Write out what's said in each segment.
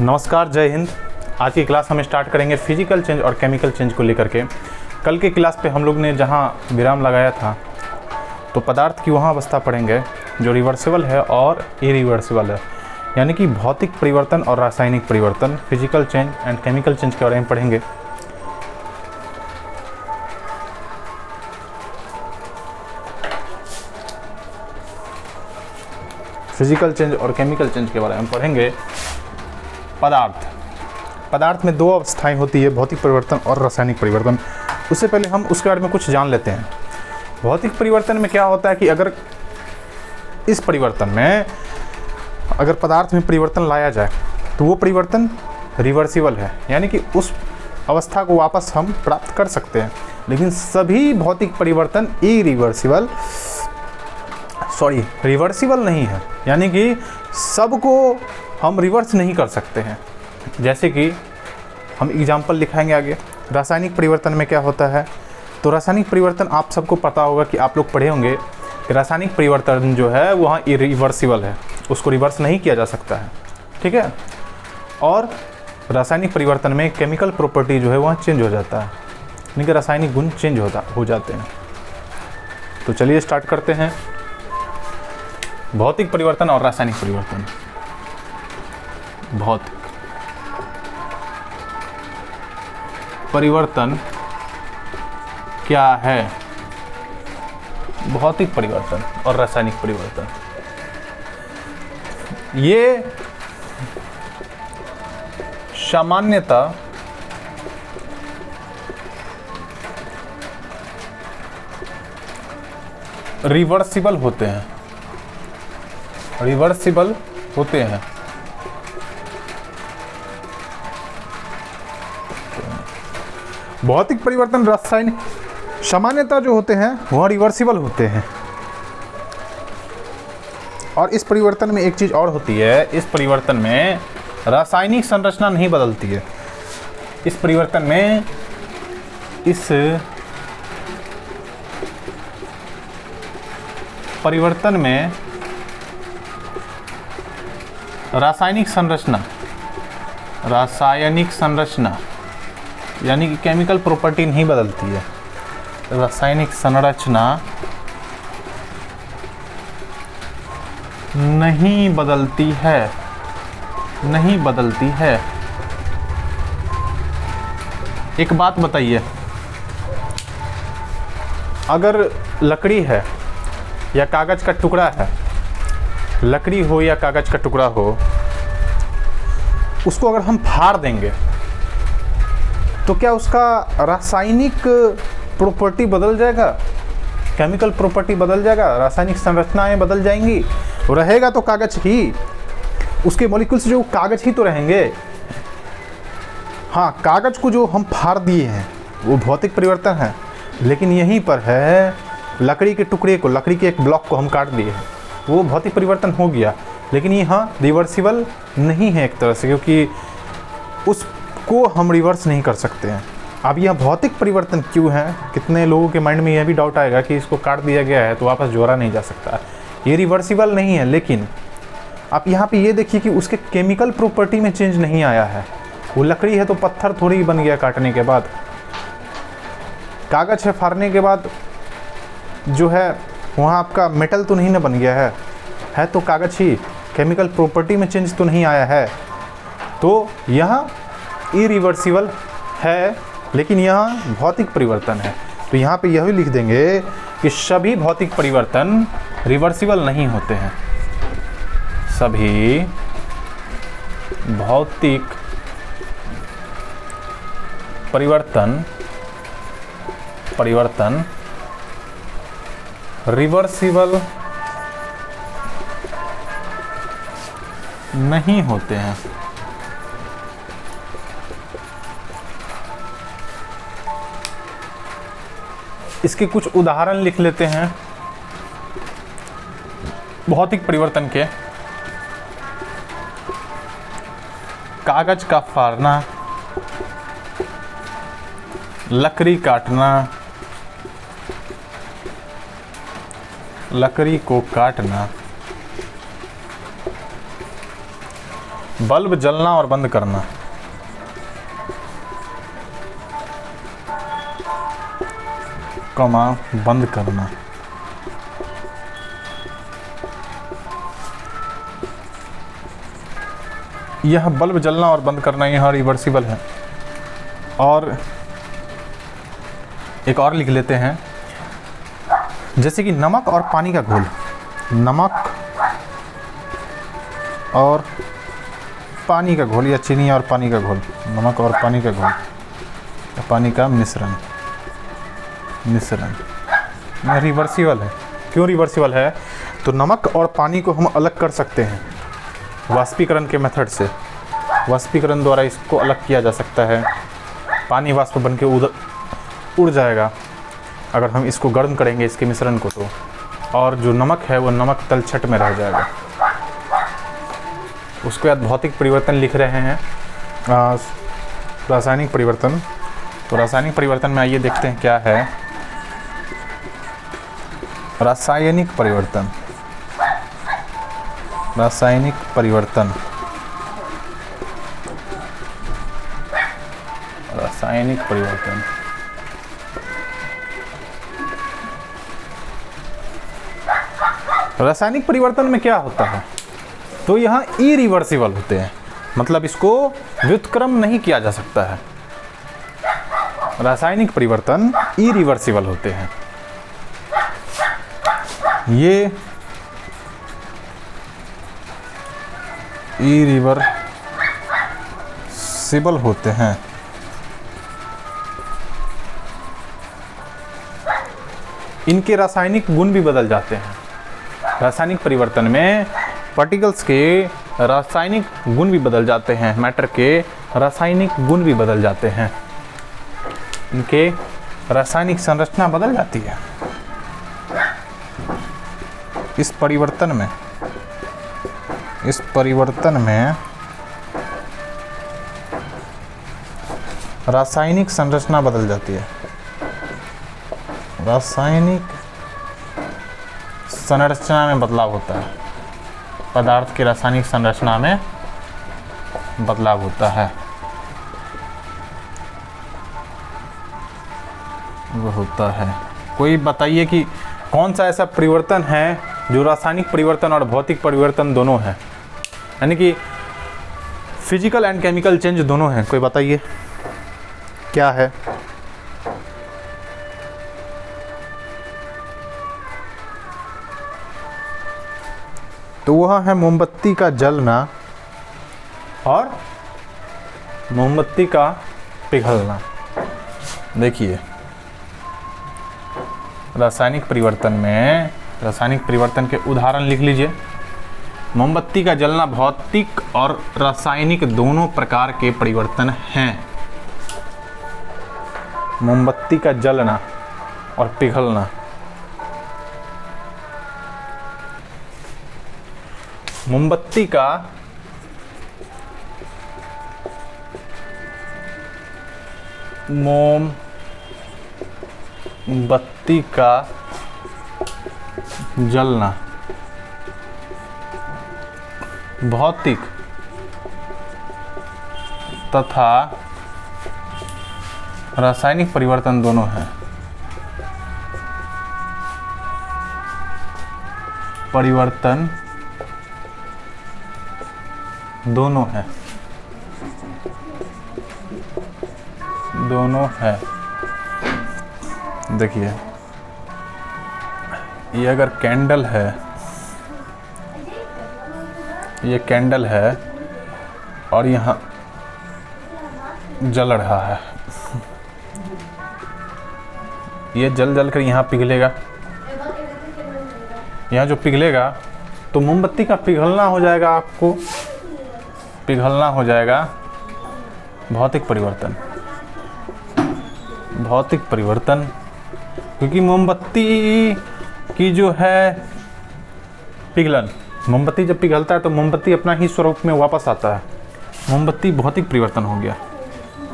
नमस्कार, जय हिंद। आज की क्लास हम स्टार्ट करेंगे फिजिकल चेंज और केमिकल चेंज को लेकर के। कल के क्लास पे हम लोग ने जहाँ विराम लगाया था तो पदार्थ की वहाँ अवस्था पढ़ेंगे जो रिवर्सिबल है और इरिवर्सिबल है, यानी कि भौतिक परिवर्तन और रासायनिक परिवर्तन, physical change and chemical change के बारे में पढ़ेंगे। फिजिकल चेंज और केमिकल चेंज के बारे में पढ़ेंगे। पदार्थ में दो अवस्थाएं होती है, भौतिक परिवर्तन और रासायनिक परिवर्तन। उससे पहले हम उसके बारे में कुछ जान लेते हैं। भौतिक परिवर्तन में क्या होता है कि अगर इस परिवर्तन में अगर पदार्थ में परिवर्तन लाया जाए तो वो परिवर्तन रिवर्सिबल है, यानी कि उस अवस्था को वापस हम प्राप्त कर सकते हैं। लेकिन सभी भौतिक परिवर्तन रिवर्सिबल नहीं है, यानी कि सबको हम रिवर्स नहीं कर सकते हैं। जैसे कि हम एग्जाम्पल दिखाएंगे आगे। रासायनिक परिवर्तन में क्या होता है, तो रासायनिक परिवर्तन आप सबको पता होगा कि आप लोग पढ़े होंगे कि रासायनिक परिवर्तन जो है वहाँ इरिवर्सिबल है, उसको रिवर्स नहीं किया जा सकता है, ठीक है। और रासायनिक परिवर्तन में केमिकल प्रॉपर्टी जो है वहाँ चेंज हो जाता है, यानी कि रासायनिक गुण चेंज हो जाते हैं। तो चलिए स्टार्ट करते हैं। भौतिक परिवर्तन और रासायनिक परिवर्तन। भौतिक परिवर्तन क्या है? भौतिक परिवर्तन और रासायनिक परिवर्तन, ये सामान्यतः रिवर्सिबल होते हैं। भौतिक परिवर्तन रासायनिक सामान्यतः जो होते हैं वह रिवर्सिबल होते हैं। और इस परिवर्तन में एक चीज और होती है, इस परिवर्तन में रासायनिक संरचना नहीं बदलती है। इस परिवर्तन में रासायनिक संरचना यानी कि केमिकल प्रॉपर्टी नहीं बदलती है। रासायनिक संरचना नहीं बदलती है। एक बात बताइए, अगर लकड़ी है या कागज का टुकड़ा है, लकड़ी हो या कागज का टुकड़ा हो, उसको अगर हम फाड़ देंगे तो क्या उसका रासायनिक प्रॉपर्टी बदल जाएगा, केमिकल प्रॉपर्टी बदल जाएगा, रासायनिक संरचनाएं बदल जाएंगी? रहेगा तो कागज ही, उसके मॉलिक्यूल्स जो कागज ही तो रहेंगे। हाँ, कागज को जो हम फाड़ दिए हैं वो भौतिक परिवर्तन है, लेकिन यहीं पर है लकड़ी के टुकड़े को, लकड़ी के एक ब्लॉक को हम काट दिए हैं, वो भौतिक परिवर्तन हो गया। लेकिन यहाँ रिवर्सिबल नहीं है एक तरह से, क्योंकि उसको हम रिवर्स नहीं कर सकते हैं। अब यह भौतिक परिवर्तन क्यों है? कितने लोगों के माइंड में यह भी डाउट आएगा कि इसको काट दिया गया है तो वापस जोड़ा नहीं जा सकता। ये रिवर्सिबल नहीं है, लेकिन आप यहाँ पे ये देखिए कि उसके केमिकल प्रॉपर्टी में चेंज नहीं आया है। वो लकड़ी है तो पत्थर थोड़ी बन गया काटने के बाद, कागज है फाड़ने के बाद जो है वहाँ आपका मेटल तो नहीं ना बन गया है तो कागज ही, केमिकल प्रॉपर्टी में चेंज तो नहीं आया है। तो यहाँ इरिवर्सिबल है, लेकिन यहाँ भौतिक परिवर्तन है। तो यहाँ पे यह भी लिख देंगे कि सभी भौतिक परिवर्तन रिवर्सिबल नहीं होते हैं। सभी भौतिक परिवर्तन रिवर्सिबल नहीं होते हैं। इसके कुछ उदाहरण लिख लेते हैं भौतिक परिवर्तन के। कागज का फाड़ना, लकड़ी काटना, लकड़ी को काटना, बल्ब जलना और बंद करना। कमा बंद करना। यह बल्ब जलना और बंद करना यहाँ रिवर्सिबल है। और एक और लिख लेते हैं, जैसे कि नमक और पानी का घोल। नमक और पानी का घोल या चीनी और पानी का घोल। नमक और पानी का घोल, पानी का मिश्रण। यह रिवर्सिबल है। क्यों रिवर्सिबल है? तो नमक और पानी को हम अलग कर सकते हैं वाष्पीकरण के मेथड से। वाष्पीकरण द्वारा इसको अलग किया जा सकता है। पानी वाष्प बन के उड़ जाएगा अगर हम इसको गर्म करेंगे, इसके मिश्रण को, तो। और जो नमक है वो नमक तलछट में रह जाएगा। उसके बाद भौतिक परिवर्तन लिख रहे हैं, रासायनिक परिवर्तन। तो रासायनिक परिवर्तन में आइए देखते हैं क्या है। रासायनिक परिवर्तन। रासायनिक परिवर्तन। रासायनिक परिवर्तन। रासायनिक परिवर्तन में क्या होता है? तो यहाँ इरिवर्सिबल होते हैं, मतलब इसको व्युत्क्रम नहीं किया जा सकता है। रासायनिक परिवर्तन इरिवर्सिबल होते हैं। ये इरिवर्सिबल होते हैं। इनके रासायनिक गुण भी बदल जाते हैं। रासायनिक परिवर्तन में पार्टिकल्स के रासायनिक गुण भी बदल जाते हैं, मैटर के रासायनिक गुण भी बदल जाते हैं, इनके रासायनिक संरचना बदल जाती है। इस परिवर्तन में रासायनिक संरचना बदल जाती है। रासायनिक संरचना में बदलाव होता है। पदार्थ की रासायनिक संरचना में बदलाव होता है, वो होता है। कोई बताइए कि कौन सा ऐसा परिवर्तन है जो रासायनिक परिवर्तन और भौतिक परिवर्तन दोनों है, यानी कि फिजिकल एंड केमिकल चेंज दोनों हैं। कोई बताइए क्या है? तो वह है मोमबत्ती का जलना और मोमबत्ती का पिघलना। देखिए, रासायनिक परिवर्तन में, रासायनिक परिवर्तन के उदाहरण लिख लीजिए। मोमबत्ती का जलना भौतिक और रासायनिक दोनों प्रकार के परिवर्तन हैं। मोमबत्ती का जलना और पिघलना। मोमबत्ती का जलना भौतिक तथा रासायनिक परिवर्तन दोनों हैं। परिवर्तन दोनों है, दोनों है। देखिए, ये अगर कैंडल है, ये कैंडल है और यहाँ जल रहा है, ये जल कर यहाँ पिघलेगा। यहाँ जो पिघलेगा तो मोमबत्ती का पिघलना हो जाएगा, आपको पिघलना हो जाएगा भौतिक परिवर्तन। भौतिक परिवर्तन, क्योंकि मोमबत्ती की जो है पिघलन, मोमबत्ती जब पिघलता है तो मोमबत्ती अपना ही स्वरूप में वापस आता है। मोमबत्ती भौतिक परिवर्तन हो गया,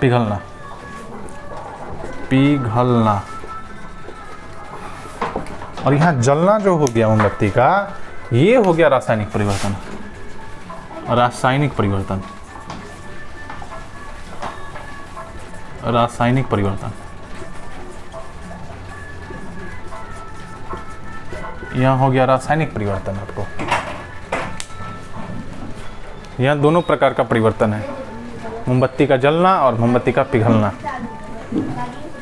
पिघलना। पिघलना और यहाँ जलना जो हो गया मोमबत्ती का, ये हो गया रासायनिक परिवर्तन। रासायनिक परिवर्तन, रासायनिक परिवर्तन। यहाँ हो गया रासायनिक परिवर्तन। आपको यहाँ दोनों प्रकार का परिवर्तन है, मोमबत्ती का जलना और मोमबत्ती का पिघलना।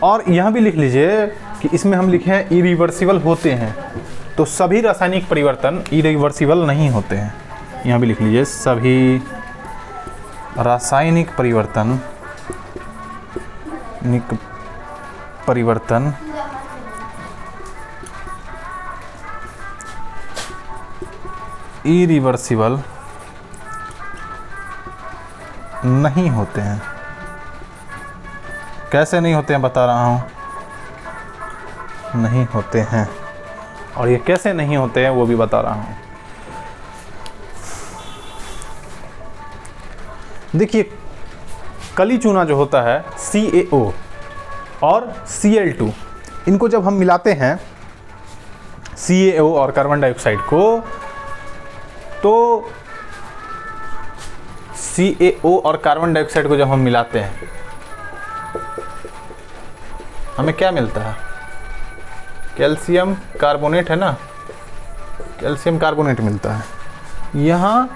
और यहाँ भी लिख लीजिए कि इसमें हम लिखे हैं इरिवर्सिबल होते हैं, तो सभी रासायनिक परिवर्तन इरिवर्सिबल नहीं होते हैं। यहाँ भी लिख लीजिए सभी रासायनिक परिवर्तन इरिवर्सिबल नहीं होते हैं। कैसे नहीं होते हैं बता रहा हूँ, नहीं होते हैं। और ये कैसे नहीं होते हैं वो भी बता रहा हूँ। देखिए कली चूना जो होता है CaO और Cl2, इनको जब हम मिलाते हैं CaO और कार्बन डाइऑक्साइड को, तो CaO और कार्बन डाइऑक्साइड को जब हम मिलाते हैं हमें क्या मिलता है? कैल्शियम कार्बोनेट है ना, कैल्शियम कार्बोनेट मिलता है। यहाँ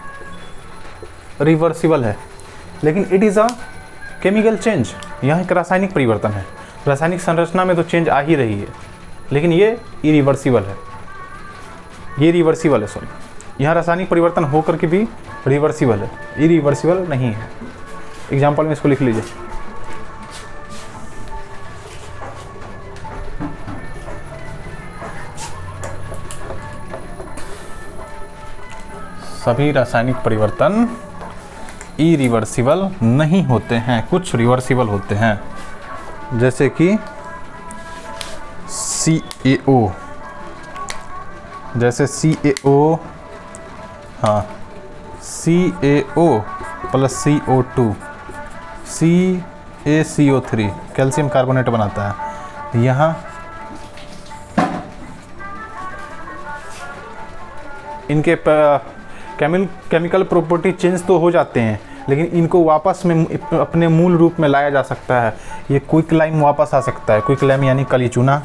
रिवर्सिबल है, लेकिन it is a chemical change. यहाँ एक रासायनिक परिवर्तन है, रासायनिक संरचना में तो चेंज आ ही रही है, लेकिन ये इरिवर्सिबल है, ये रिवर्सिबल है। सॉरी, यहाँ रासायनिक परिवर्तन होकर के भी रिवर्सिबल है, इरिवर्सिबल नहीं है। एग्जाम्पल में इसको लिख लीजिए। सभी रासायनिक परिवर्तन इरिवर्सिबल नहीं होते हैं, कुछ रिवर्सिबल होते हैं, जैसे कि CaO, जैसे CaO, हाँ CaO plus CO2 CaCO3 calcium carbonate बनाता है। यहाँ इनके केमिकल प्रॉपर्टी चेंज तो हो जाते हैं, लेकिन इनको वापस में अपने मूल रूप में लाया जा सकता है। ये क्विक लाइम वापस आ सकता है, क्विक लाइम यानी कली चूना।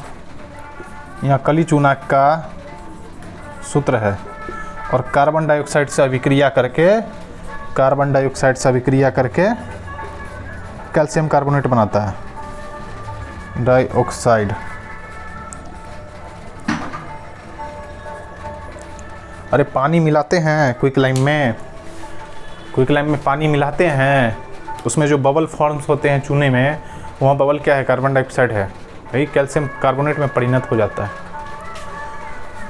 यहाँ कली चूना का सूत्र है, और कार्बन डाइऑक्साइड से अभिक्रिया करके कैल्शियम कार्बोनेट बनाता है, डाइऑक्साइड। अरे पानी मिलाते हैं क्विक लाइम में, पानी मिलाते हैं, उसमें जो बबल फॉर्म्स होते हैं चूने में, वहाँ बबल क्या है? कार्बन डाइऑक्साइड है, वही कैल्शियम कार्बोनेट में परिणत हो जाता है।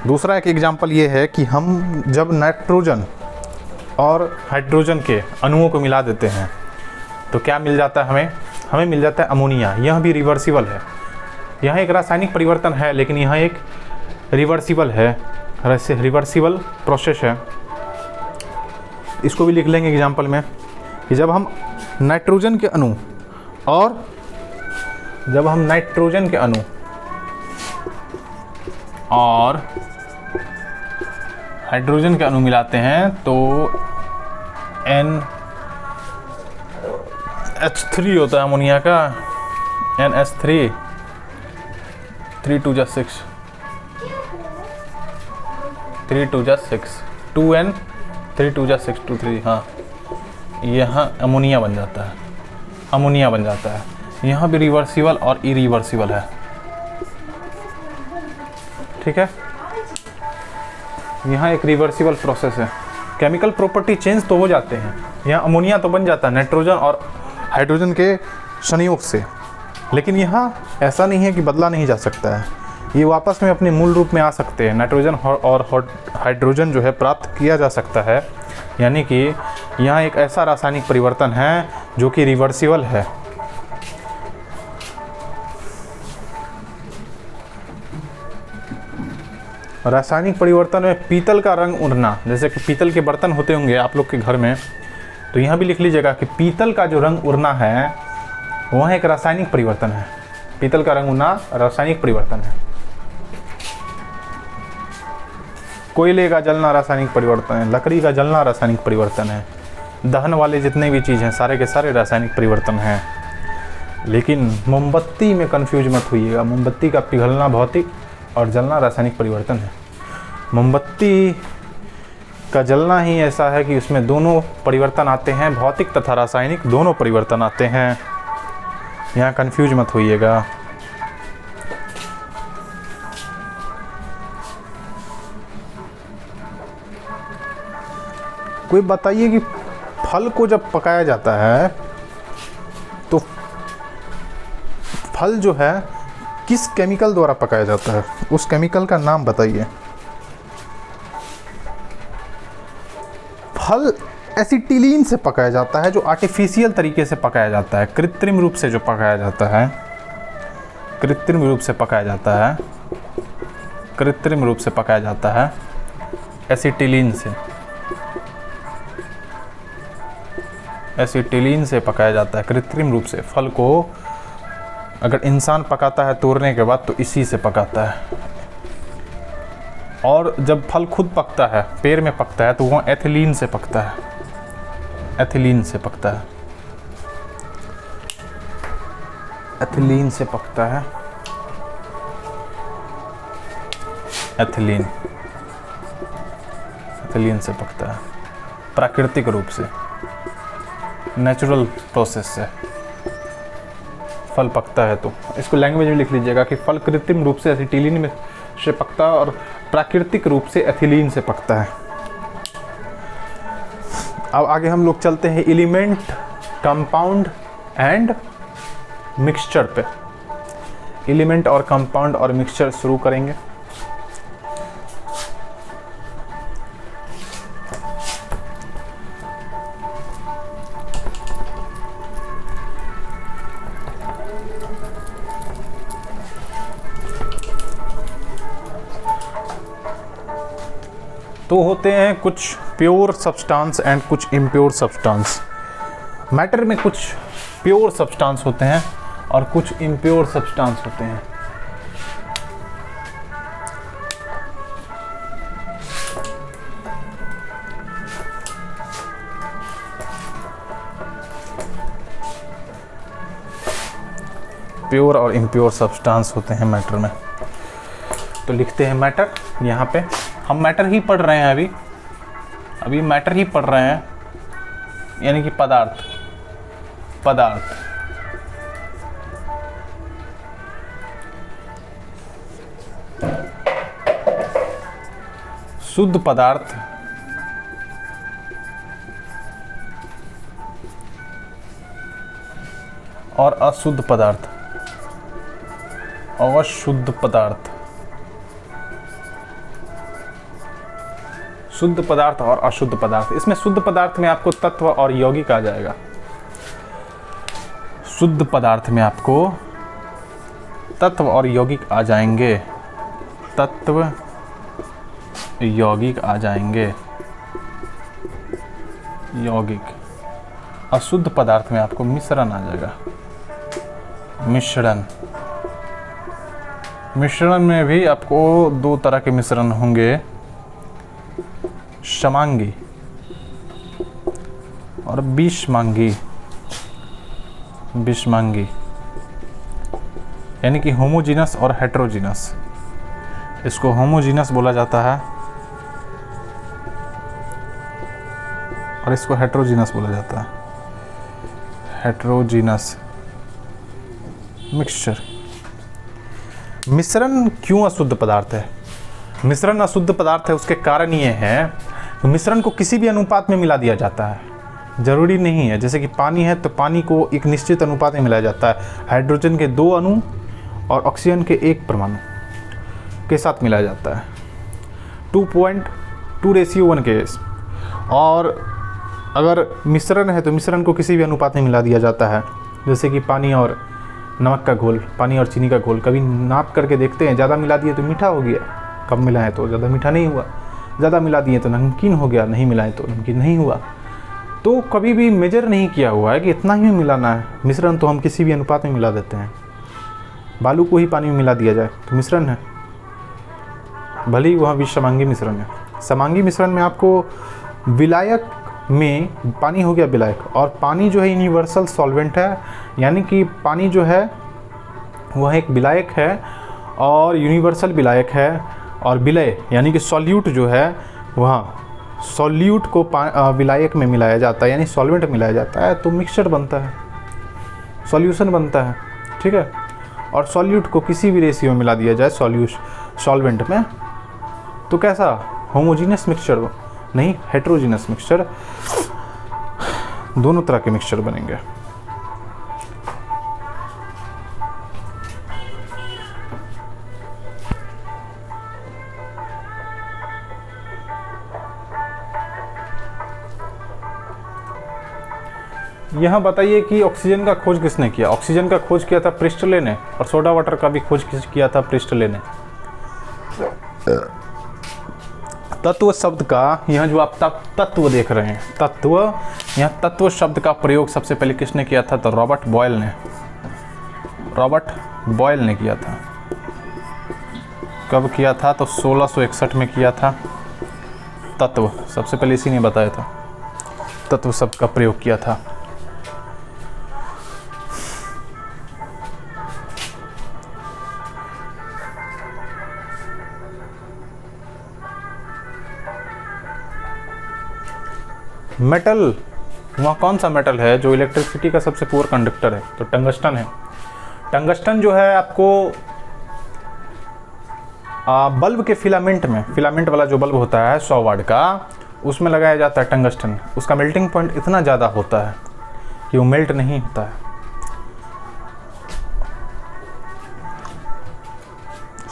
दूसरा एक एग्जांपल ये है कि हम जब नाइट्रोजन और हाइड्रोजन के अणुओं को मिला देते हैं तो क्या मिल जाता है हमें मिल जाता है अमोनिया। यह भी रिवर्सिबल है, यहाँ एक रासायनिक परिवर्तन है, लेकिन यहाँ एक रिवर्सिबल है, रिवर्सिबल प्रोसेस है। इसको भी लिख लेंगे एग्जांपल में कि जब हम नाइट्रोजन के अणु और हाइड्रोजन के अणु मिलाते हैं तो NH3 होता है अमोनिया का, NH3 3 2 6 3 2 6 2N 3 2 6 2 3, हाँ यहाँ अमोनिया बन जाता है। यहाँ भी रिवर्सिबल और इरिवर्सिबल है, ठीक है। यहाँ एक रिवर्सिबल प्रोसेस है, केमिकल प्रॉपर्टी चेंज तो हो जाते हैं। यहाँ अमोनिया तो बन जाता है नाइट्रोजन और हाइड्रोजन के संयोग से, लेकिन यहाँ ऐसा नहीं है कि बदला नहीं जा सकता है, ये वापस में अपने मूल रूप में आ सकते हैं। नाइट्रोजन और हाइड्रोजन जो है प्राप्त किया जा सकता है, यानी कि यहाँ एक ऐसा रासायनिक परिवर्तन है जो कि रिवर्सिबल है। रासायनिक परिवर्तन में पीतल का रंग उड़ना, जैसे कि पीतल के बर्तन होते होंगे आप लोग के घर में, तो यहाँ भी लिख लीजिएगा कि पीतल का जो रंग उड़ना है वह एक रासायनिक परिवर्तन है। पीतल का रंग उड़ना रासायनिक परिवर्तन है। कोयले का जलना रासायनिक परिवर्तन है, लकड़ी का जलना रासायनिक परिवर्तन है। दहन वाले जितने भी चीज़ हैं सारे के सारे रासायनिक परिवर्तन हैं। लेकिन मोमबत्ती में कंफ्यूज मत होइएगा, मोमबत्ती का पिघलना भौतिक और जलना रासायनिक परिवर्तन है। मोमबत्ती का जलना ही ऐसा है कि उसमें दोनों परिवर्तन आते हैं, भौतिक तथा रासायनिक दोनों परिवर्तन आते हैं, यहाँ कंफ्यूज मत होइएगा। कोई बताइए कि फल को जब पकाया जाता है तो फल जो है किस केमिकल द्वारा पकाया जाता है, उस केमिकल का नाम बताइए। फल एसिटिलीन से पकाया जाता है, जो आर्टिफिशियल तरीके से पकाया जाता है, कृत्रिम रूप से जो पकाया जाता है, कृत्रिम रूप से पकाया जाता है, कृत्रिम रूप से पकाया जाता है एसिटिलीन से, एसिटिलीन से पकाया जाता है कृत्रिम रूप से। फल को अगर इंसान पकाता है तोड़ने के बाद तो इसी से पकाता है। और जब फल खुद पकता है, पेड़ में पकता है, तो वह एथिलीन से पकता है, एथिलीन से पकता है, एथिलीन से पकता है, एथिलीन, एथिलीन से पकता है प्राकृतिक रूप से, नेचुरल प्रोसेस से फल पकता है। तो इसको लैंग्वेज में लिख लीजिएगा कि फल कृत्रिम रूप से एसिटिलीन में से पकता है और प्राकृतिक रूप से एथिलीन से पकता है। अब आगे हम लोग चलते हैं एलिमेंट, कंपाउंड एंड मिक्सचर पे। एलिमेंट और कंपाउंड और मिक्सचर शुरू करेंगे। तो होते हैं कुछ प्योर सब्सटेंस एंड कुछ इम्प्योर सब्सटेंस। मैटर में कुछ प्योर सब्सटेंस होते हैं और कुछ इम्प्योर सब्सटेंस होते हैं। प्योर और इम्प्योर सब्सटेंस होते हैं मैटर में। तो लिखते हैं मैटर, यहाँ पे हम मैटर ही पढ़ रहे हैं, अभी मैटर ही पढ़ रहे हैं, यानी कि पदार्थ, पदार्थ। शुद्ध पदार्थ और अशुद्ध पदार्थ, अशुद्ध पदार्थ, शुद्ध पदार्थ और अशुद्ध पदार्थ। इसमें शुद्ध पदार्थ में आपको तत्व और यौगिक आ जाएगा। शुद्ध पदार्थ में आपको तत्व और यौगिक आ जाएंगे, तत्व यौगिक आ जाएंगे, यौगिक। अशुद्ध पदार्थ में आपको मिश्रण आ जाएगा, मिश्रण। मिश्रण में भी आपको दो तरह के मिश्रण होंगे, समांगी और विषमांगी, विषमांगी, यानी कि होमोजीनस और हेटेरोजीनस। इसको होमोजीनस बोला जाता है और इसको हेटेरोजीनस बोला जाता है, हेटेरोजीनस मिक्सचर। मिश्रण क्यों अशुद्ध पदार्थ है? मिश्रण अशुद्ध पदार्थ है, उसके कारण ये है, मिश्रण को किसी भी अनुपात में मिला दिया जाता है, जरूरी नहीं है। जैसे कि पानी है तो पानी को एक निश्चित अनुपात में मिलाया जाता है, हाइड्रोजन के 2 अणु और ऑक्सीजन के 1 परमाणु के साथ मिलाया जाता है, 2:1 के। और अगर मिश्रण है तो मिश्रण को किसी भी अनुपात में मिला दिया जाता है, जैसे कि पानी और नमक का घोल, पानी और चीनी का घोल। कभी नाप करके देखते हैं, ज़्यादा मिला दिए तो मीठा हो गया, कम मिलाएं तो ज़्यादा मीठा नहीं हुआ, ज़्यादा मिला दिए तो नमकीन हो गया, नहीं मिलाएं तो नमकीन नहीं हुआ। तो कभी भी मेजर नहीं किया हुआ है कि इतना ही मिलाना है। मिश्रण तो हम किसी भी अनुपात में मिला देते हैं। बालू को ही पानी में मिला दिया जाए तो मिश्रण है, भले ही वह भी समांगी मिश्रण है। समांगी मिश्रण में आपको विलायक में पानी हो गया विलायक, और पानी जो है यूनिवर्सल सॉल्वेंट है, यानी कि पानी जो है वह एक विलायक है और यूनिवर्सल विलायक है। और विलय यानी कि सॉल्यूट जो है वह सॉल्यूट को विलायक में मिलाया जाता है, यानी सॉल्वेंट मिलाया जाता है तो मिक्सचर बनता है, सॉल्यूशन बनता है। ठीक है, और सॉल्यूट को किसी भी रेशियो में मिला दिया जाए सॉल्वेंट में तो कैसा होमोजीनियस मिक्सचर नहीं, हेट्रोजीनियस मिक्सचर, दोनों तरह के मिक्सचर बनेंगे। यहाँ बताइए कि ऑक्सीजन का खोज किसने किया? ऑक्सीजन का खोज किया था प्रिस्टले ने, और सोडा वाटर का भी खोज किया था प्रिस्टले ने। तत्व शब्द का यहाँ जो आप तत्व देख रहे हैं, तत्व, यहाँ तत्व शब्द का प्रयोग सबसे पहले किसने किया था? तो रॉबर्ट बॉयल ने किया था। कब किया था? तो 1661 में किया था। तत्व सबसे पहले इसी ने बताया था, तत्व शब्द का प्रयोग किया था। मेटल, वहाँ कौन सा मेटल है जो इलेक्ट्रिसिटी का सबसे पुअर कंडक्टर है? तो टंगस्टन है। टंगस्टन जो है आपको बल्ब के फिलामेंट में, फिलामेंट वाला जो बल्ब होता है 100 वाट का, उसमें लगाया जाता है टंगस्टन। उसका मेल्टिंग पॉइंट इतना ज़्यादा होता है कि वो मेल्ट नहीं होता है।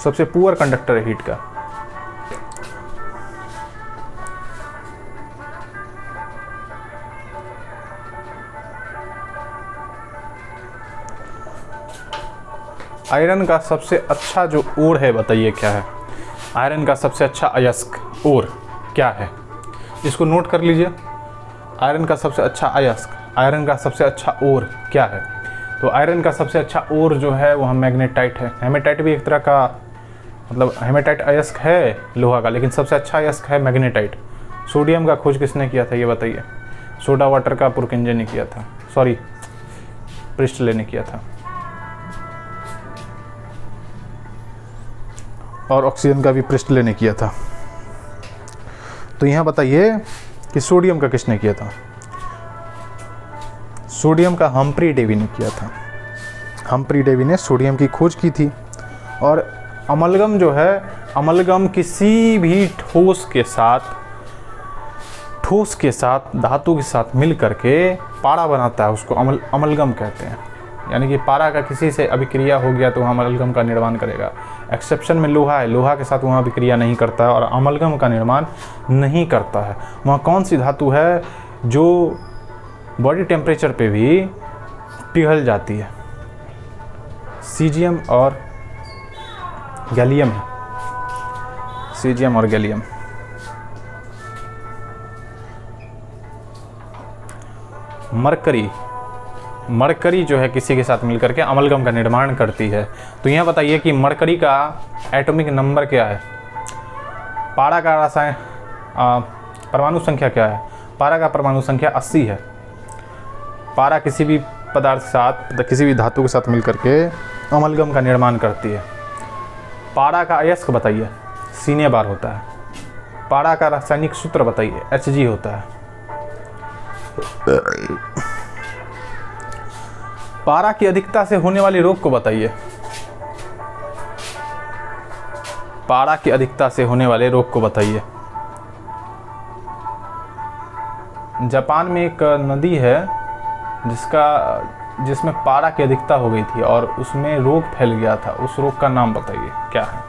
सबसे पुअर कंडक्टर है हीट का। आयरन का सबसे अच्छा जो ओर है बताइए क्या है? आयरन का सबसे अच्छा अयस्क ओर क्या है? इसको नोट कर लीजिए। आयरन का सबसे अच्छा अयस्क, आयरन का सबसे अच्छा ओर क्या है? तो आयरन का सबसे अच्छा ओर जो है वो मैग्नेटाइट है। हेमेटाइट भी एक तरह का, मतलब हेमेटाइट अयस्क है लोहा का, लेकिन सबसे अच्छा अयस्क है मैग्नेटाइट। सोडियम का खोज किसने किया था ये बताइए? सोडा वाटर का पुरकिंजे ने किया था, सॉरी प्रिस्टले ने किया था। और ऑक्सीजन का भी प्रिस्टले ने किया था। तो यहाँ बताइए कि सोडियम का किसने किया था? सोडियम का हम्फ्री डेवी ने किया था। हम्फ्री डेवी ने सोडियम की खोज की थी। और अमलगम जो है, अमलगम किसी भी ठोस के साथ धातु के साथ मिल करके पारा बनाता है, उसको अमलगम कहते हैं। यानी कि पारा का किसी से अभिक्रिया हो गया तो वहाँ अमलगम का निर्माण करेगा। एक्सेप्शन में लोहा है, लोहा के साथ वहाँ अभिक्रिया नहीं करता है और अमलगम का निर्माण नहीं करता है। वहाँ कौन सी धातु है जो बॉडी टेम्परेचर पे भी पिघल जाती है? सीजियम और गैलियम है। सीजियम और गैलियम। मरकरी जो है किसी के साथ मिलकर के अमलगम का निर्माण करती है। तो यहाँ बताइए कि मरकरी का एटॉमिक नंबर क्या है? पारा का रासायन परमाणु संख्या क्या है? पारा का परमाणु संख्या 80 है। पारा किसी भी पदार्थ के साथ, किसी भी धातु के साथ मिलकर के अमलगम का निर्माण करती है। पारा का अयस्क बताइए? सीने बार होता है। पारा का रासायनिक सूत्र बताइए? Hg होता है। पारा की अधिकता से होने वाले रोग को बताइए? पारा की अधिकता से होने वाले रोग को बताइए? जापान में एक नदी है जिसमें पारा की अधिकता हो गई थी और उसमें रोग फैल गया था। उस रोग का नाम बताइए क्या है?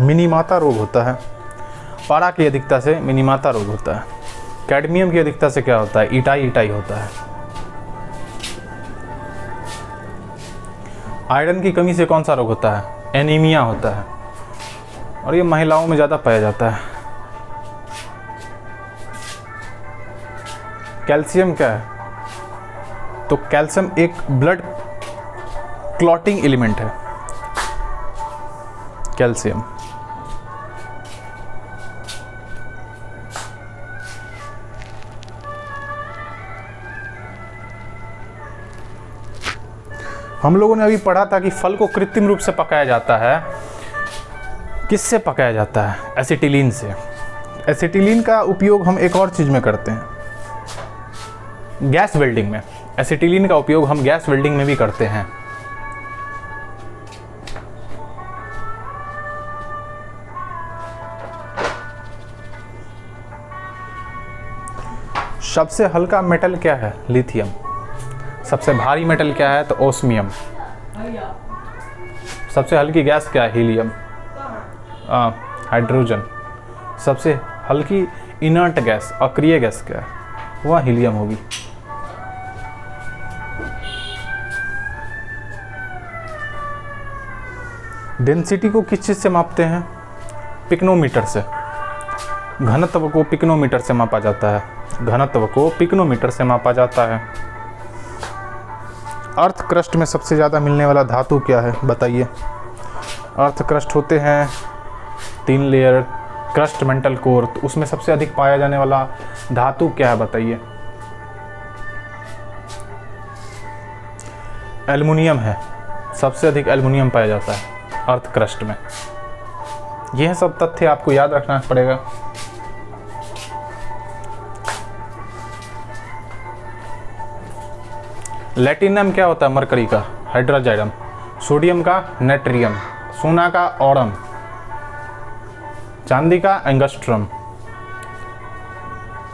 मिनीमाता रोग होता है। पारा की अधिकता से मिनीमाता रोग होता है। कैडमियम की अधिकता से क्या होता है? इटाई होता है। आयरन की कमी से कौन सा रोग होता है? एनीमिया होता है और ये महिलाओं में ज़्यादा पाया जाता है। कैल्शियम क्या है? तो कैल्शियम एक ब्लड क्लॉटिंग एलिमेंट है। कैल्शियम हम लोगों ने अभी पढ़ा था कि फल को कृत्रिम रूप से पकाया जाता है। किससे पकाया जाता है? एसिटिलीन से। एसिटिलीन का उपयोग हम एक और चीज़ में करते हैं, गैस वेल्डिंग में। एसिटिलीन का उपयोग हम गैस वेल्डिंग में भी करते हैं। सबसे हल्का मेटल क्या है? लिथियम। सबसे भारी मेटल क्या है? तो ओस्मियम। सबसे हल्की गैस क्या है? Helium, hydrogen. सबसे हल्की इनर्ट गैस, अक्रिय गैस क्या है? वह हीलियम होगी। डेंसिटी को किस चीज़ से मापते हैं? पिकनोमीटर से। घनत्व को पिकनोमीटर से मापा जाता है। घनत्व को पिकनोमीटर से मापा जाता है। अर्थ क्रस्ट में सबसे ज़्यादा मिलने वाला धातु क्या है? बताइए। अर्थ क्रस्ट होते हैं 3 लेयर क्रस्ट मेंटल कोर, तो उसमें सबसे अधिक पाया जाने वाला धातु क्या है? बताइए। एल्युमिनियम है। सबसे अधिक एल्युमिनियम पाया जाता है अर्थ क्रस्ट में। यह सब तथ्य आपको याद रखना पड़ेगा। प्लैटिनम क्या होता है? मरकरी का हाइड्रोजाइडम। सोडियम का नेट्रियम। सोना का ऑरम। चांदी का एंगस्ट्रम।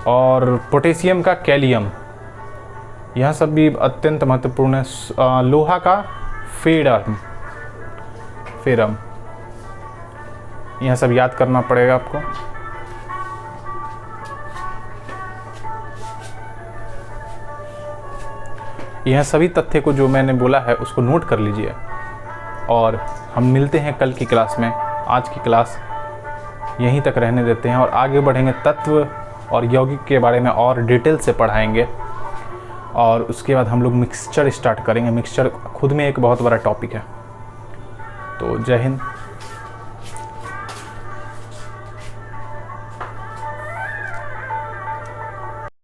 और पोटेशियम का कैलियम। यह सब भी अत्यंत महत्वपूर्ण है। लोहा का फेरम। यह सब याद करना पड़ेगा आपको। यह सभी तथ्य को जो मैंने बोला है उसको नोट कर लीजिए, और हम मिलते हैं कल की क्लास में। आज की क्लास यहीं तक रहने देते हैं और आगे बढ़ेंगे। तत्व और यौगिक के बारे में और डिटेल से पढ़ाएंगे, और उसके बाद हम लोग मिक्सचर स्टार्ट करेंगे। मिक्सचर खुद में एक बहुत बड़ा टॉपिक है। तो जय हिंद।